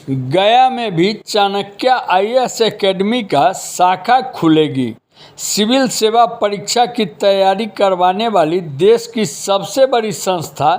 गया में भी चाणक्य आईएएस एकेडमी का शाखा खुलेगी। सिविल सेवा परीक्षा की तैयारी करवाने वाली देश की सबसे बड़ी संस्था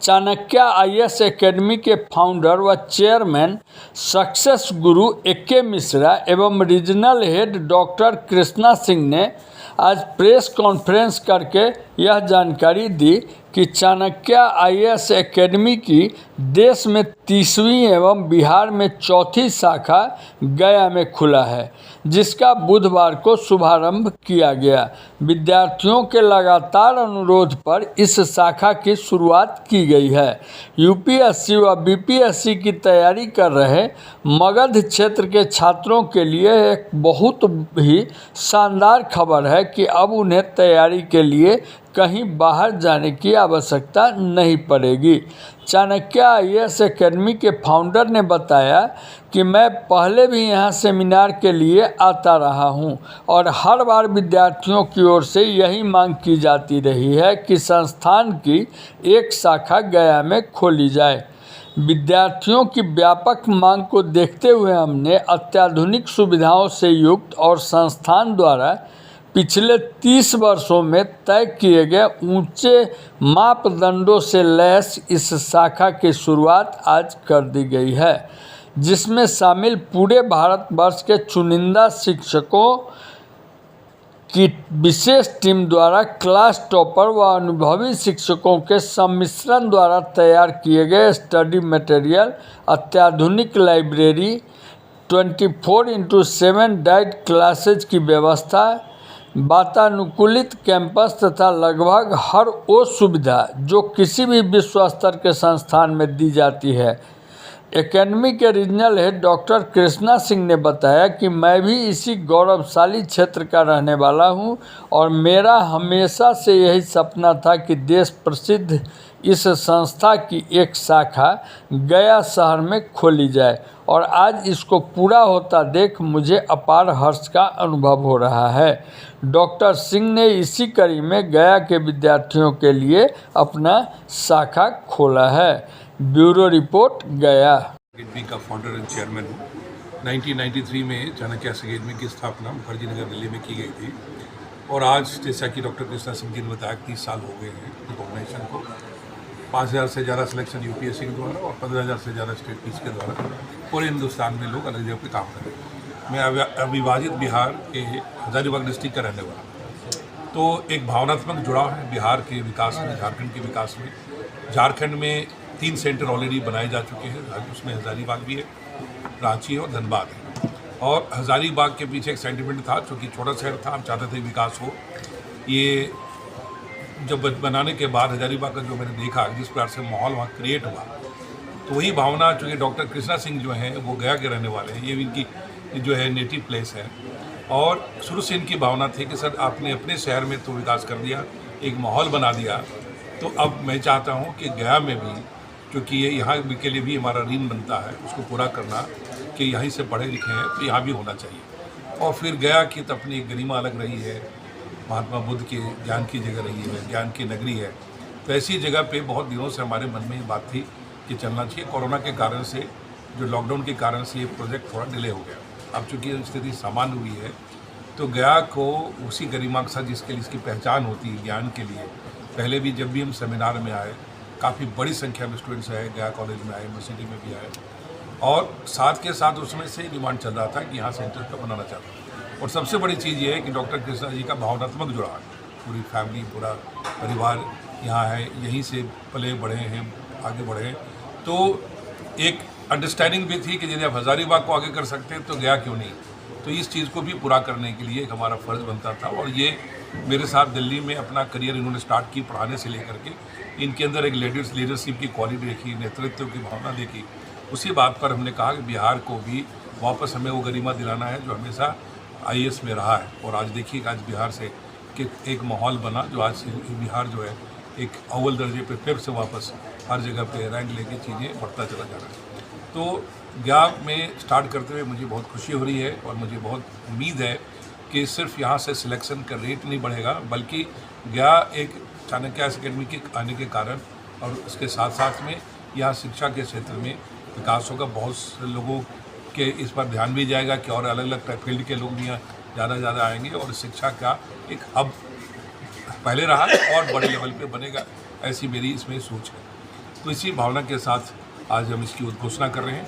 चाणक्य आईएएस एकेडमी के फाउंडर व चेयरमैन सक्सेस गुरु ए.के. मिश्रा एवं regional head doctor Krishna Singh ने आज प्रेस कॉन्फ्रेंस करके यह जानकारी दी कि चाणक्य आईएएस एकेडमी की देश में 30वीं एवं बिहार में 4थी शाखा गया में खुला है, जिसका बुधवार को शुभारंभ किया गया। विद्यार्थियों के लगातार अनुरोध पर इस शाखा की शुरुआत की गई है। यूपीएससी व बीपीएससी की तैयारी कर रहे मगध क्षेत्र के छात्रों के लिए एक बहुत ही शानदार खबर है कि अब उन्हें तैयारी के लिए कहीं बाहर जाने की आवश्यकता नहीं पड़ेगी। चाणक्य आईएएस एकेडमी के फाउंडर ने बताया कि मैं पहले भी यहाँ सेमिनार के लिए आता रहा हूँ और हर बार विद्यार्थियों की ओर से यही मांग की जाती रही है कि संस्थान की एक शाखा गया में खोली जाए। विद्यार्थियों की व्यापक मांग को देखते हुए हमने अत्याधुनिक सुविधाओं से युक्त और संस्थान द्वारा पिछले 30 वर्षों में तय किए गए ऊंचे मापदंडों से लैस इस शाखा की शुरुआत आज कर दी गई है, जिसमें शामिल पूरे भारतवर्ष के चुनिंदा शिक्षकों की विशेष टीम द्वारा क्लास टॉपर व अनुभवी शिक्षकों के सम्मिश्रण द्वारा तैयार किए गए स्टडी मटेरियल, अत्याधुनिक लाइब्रेरी, 24/7 डाइट क्लासेज की व्यवस्था, वातानुकूलित कैंपस तथा लगभग हर वो सुविधा जो किसी भी विश्व स्तर के संस्थान में दी जाती है। एकेडमी के regional head doctor Krishna Singh ने बताया कि मैं भी इसी गौरवशाली क्षेत्र का रहने वाला हूं और मेरा हमेशा से यही सपना था कि देश प्रसिद्ध इस संस्था की एक शाखा गया शहर में खोली जाए और आज इसको पूरा होता देख मुझे अपार हर्ष का अनुभव हो रहा है। डॉक्टर सिंह ने इसी कड़ी में गया के विद्यार्थियों के लिए अपना शाखा खोला है। ब्यूरो रिपोर्ट गया। एकेडमी का फाउंडर एंड चेयरमैन हूँ। 1993 में चाणक्य एकेडमी की स्थापना मुखर्जी नगर दिल्ली में की गई थी और आज जैसा कि डॉक्टर कृष्णा सिंह जी ने बताया 30 साल हो गए हैं ऑर्गेनाइजेशन को। 5000 से ज़्यादा सिलेक्शन यूपीएससी के द्वारा और 15,000 से ज़्यादा स्टेट पीस के द्वारा पूरे हिंदुस्तान में लोग अलग जगह पे काम कर रहे हैं। मैं अविभाजित बिहार के हजारीबाग डिस्ट्रिक्ट का रहने वाला, तो एक भावनात्मक जुड़ाव है बिहार के विकास में, झारखंड के विकास में। झारखंड में 3 सेंटर ऑलरेडी बनाए जा चुके हैं, उसमें हजारीबाग भी है, रांची है और धनबाद है। और हजारीबाग के पीछे एक सेंटिमेंट था, क्योंकि छोटा शहर था, हम चाहते थे विकास हो। ये जब बनाने के बाद हजारीबाग का जो मैंने देखा जिस प्रकार से माहौल वहाँ क्रिएट हुआ, तो वही भावना, चूँकि डॉक्टर कृष्णा सिंह जो हैं वो गया के रहने वाले हैं, ये इनकी जो है नेटिव प्लेस है और शुरू से इनकी भावना थी कि सर आपने अपने शहर में तो विकास कर दिया, एक माहौल बना दिया, तो अब मैं चाहता हूँ कि गया में भी, क्योंकि ये यहाँ के लिए भी हमारा ऋण बनता है उसको पूरा करना, कि यहीं से पढ़े लिखे हैं तो यहाँ भी होना चाहिए। और फिर गया की तो अपनी गरिमा अलग रही है, महात्मा बुद्ध के ज्ञान की जगह रही है, ज्ञान की नगरी है। तो ऐसी जगह पे बहुत दिनों से हमारे मन में ये बात थी कि चलना चाहिए। कोरोना के कारण से, जो लॉकडाउन के कारण से ये प्रोजेक्ट थोड़ा डिले हो गया। अब चूँकि स्थिति सामान्य हुई है तो गया को उसी गरिमा के साथ जिसके लिए इसकी पहचान होती है ज्ञान के लिए, पहले भी जब भी हम सेमिनार में आए काफ़ी बड़ी संख्या में स्टूडेंट्स आए, गया कॉलेज में आए, यूनिवर्सिटी में भी आए, और साथ के साथ उसमें से डिमांड चल रहा था कि यहाँ सेंटर का बनाना चाहता हूँ। और सबसे बड़ी चीज़ ये है कि डॉक्टर कृष्णा जी का भावनात्मक जुड़ाव है, पूरी फैमिली, पूरा परिवार यहाँ है, यहीं से पले बढ़े हैं, आगे बढ़े हैं। तो एक अंडरस्टैंडिंग भी थी कि यदि आप हजारीबाग को आगे कर सकते हैं तो गया क्यों नहीं। तो इस चीज़ को भी पूरा करने के लिए हमारा फ़र्ज़ बनता था। और ये मेरे साथ दिल्ली में अपना करियर इन्होंने स्टार्ट की पढ़ाने से लेकर के, इनके अंदर एक लीडरशिप की क्वालिटी देखी, नेतृत्व की भावना देखी। उसी बात पर हमने कहा कि बिहार को भी वापस हमें वो गरिमा दिलाना है जो हमेशा आईएएस में रहा है। और आज देखिए आज बिहार से कि एक माहौल बना जो आज बिहार जो है एक अव्वल दर्जे पे फिर से वापस हर जगह पे रैंक लेके चीज़ें बढ़ता चला जा रहा है। तो गया में स्टार्ट करते हुए मुझे बहुत खुशी हो रही है और मुझे बहुत उम्मीद है कि सिर्फ यहाँ से सिलेक्शन का रेट नहीं बढ़ेगा, बल्कि गया एक चाणक्य एकेडमी के आने के कारण और उसके साथ साथ में यहाँ शिक्षा के क्षेत्र में विकास होगा, बहुत से लोगों के इस पर ध्यान भी जाएगा कि और अलग अलग फील्ड के लोग भी यहाँ ज़्यादा आएंगे और शिक्षा का एक हब पहले रहा और बड़े लेवल पे बनेगा, ऐसी मेरी इसमें सोच है। तो इसी भावना के साथ आज हम इसकी उद्घोषणा कर रहे हैं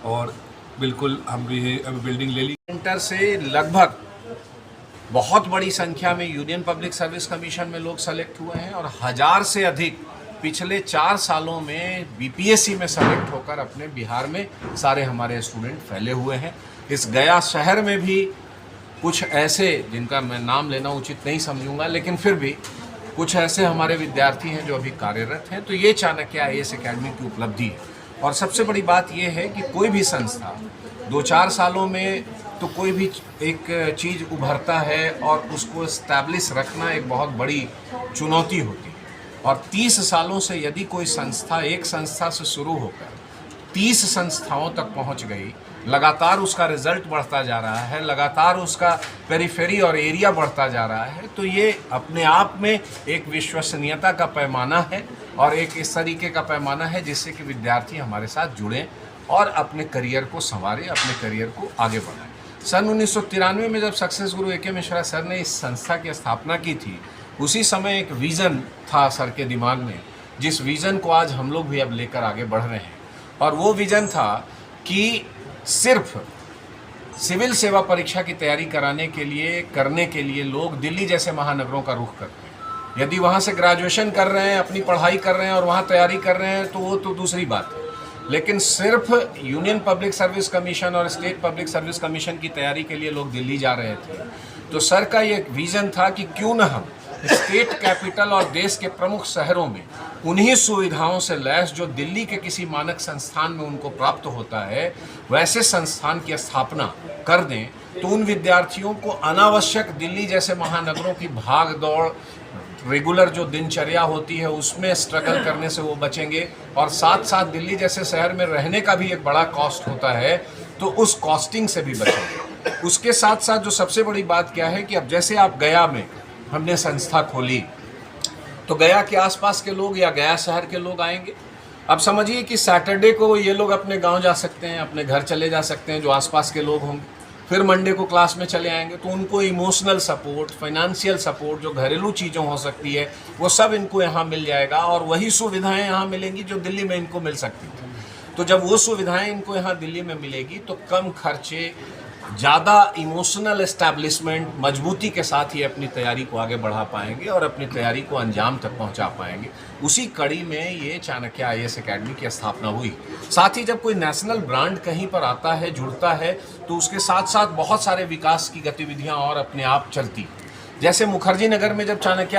और बिल्कुल हम भी अभी बिल्डिंग ले ली। सेंटर से लगभग बहुत बड़ी संख्या में यूनियन पब्लिक सर्विस कमीशन में लोग सेलेक्ट हुए हैं और 1000 से अधिक पिछले 4 सालों में बीपीएससी में सेलेक्ट होकर अपने बिहार में सारे हमारे स्टूडेंट फैले हुए हैं। इस गया शहर में भी कुछ ऐसे, जिनका मैं नाम लेना उचित नहीं समझूंगा, लेकिन फिर भी कुछ ऐसे हमारे विद्यार्थी हैं जो अभी कार्यरत हैं। तो ये चाणक्य आईएएस एकेडमी की उपलब्धि है। और सबसे बड़ी बात यह है कि कोई भी संस्था 2-4 सालों में तो कोई भी एक चीज़ उभरता है और उसको इस्टेब्लिश रखना एक बहुत बड़ी चुनौती होती है। और 30 सालों से यदि कोई संस्था एक संस्था से शुरू होकर 30 संस्थाओं तक पहुंच गई, लगातार उसका रिजल्ट बढ़ता जा रहा है, लगातार उसका पेरिफेरी और एरिया बढ़ता जा रहा है, तो ये अपने आप में एक विश्वसनीयता का पैमाना है और एक इस तरीके का पैमाना है जिससे कि विद्यार्थी हमारे साथ जुड़ें और अपने करियर को संवारें, अपने करियर को आगे बढ़ाएं। सन 1993 में जब सक्सेस गुरु ए के मिश्रा सर ने इस संस्था की स्थापना की थी, उसी समय एक विज़न था सर के दिमाग में, जिस विज़न को आज हम लोग भी अब लेकर आगे बढ़ रहे हैं। और वो विज़न था कि सिर्फ सिविल सेवा परीक्षा की तैयारी करने के लिए लोग दिल्ली जैसे महानगरों का रुख करते हैं। यदि वहाँ से ग्रेजुएशन कर रहे हैं, अपनी पढ़ाई कर रहे हैं और वहाँ तैयारी कर रहे हैं तो वो तो दूसरी बात है, लेकिन सिर्फ यूनियन पब्लिक सर्विस कमीशन और स्टेट पब्लिक सर्विस कमीशन की तैयारी के लिए लोग दिल्ली जा रहे थे। तो सर का ये विज़न था कि क्यों न हम स्टेट कैपिटल और देश के प्रमुख शहरों में उन्हीं सुविधाओं से लैस जो दिल्ली के किसी मानक संस्थान में उनको प्राप्त होता है, वैसे संस्थान की स्थापना कर दें। तो उन विद्यार्थियों को अनावश्यक दिल्ली जैसे महानगरों की भाग दौड़, रेगुलर जो दिनचर्या होती है उसमें स्ट्रगल करने से वो बचेंगे और साथ साथ दिल्ली जैसे शहर में रहने का भी एक बड़ा कॉस्ट होता है, तो उस कॉस्टिंग से भी बचेंगे। उसके साथ साथ जो सबसे बड़ी बात क्या है कि अब जैसे आप गया में हमने संस्था खोली तो गया के आसपास के लोग या गया शहर के लोग आएंगे। अब समझिए कि सैटरडे को ये लोग अपने गांव जा सकते हैं, अपने घर चले जा सकते हैं जो आसपास के लोग होंगे, फिर मंडे को क्लास में चले आएंगे, तो उनको इमोशनल सपोर्ट, फाइनेंशियल सपोर्ट, जो घरेलू चीज़ों हो सकती है वो सब इनको यहाँ मिल जाएगा और वही सुविधाएं यहाँ मिलेंगी जो दिल्ली में इनको मिल सकती थी। तो जब वो सुविधाएं इनको यहाँ दिल्ली में मिलेगी तो कम खर्चे, ज़्यादा इमोशनल एस्टैब्लिशमेंट, मजबूती के साथ ही अपनी तैयारी को आगे बढ़ा पाएंगे और अपनी तैयारी को अंजाम तक पहुंचा पाएंगे। उसी कड़ी में ये चाणक्य आईएएस एकेडमी की स्थापना हुई। साथ ही जब कोई नेशनल ब्रांड कहीं पर आता है, जुड़ता है, तो उसके साथ साथ बहुत सारे विकास की गतिविधियां और अपने आप चलती। जैसे मुखर्जी नगर में जब चाणक्य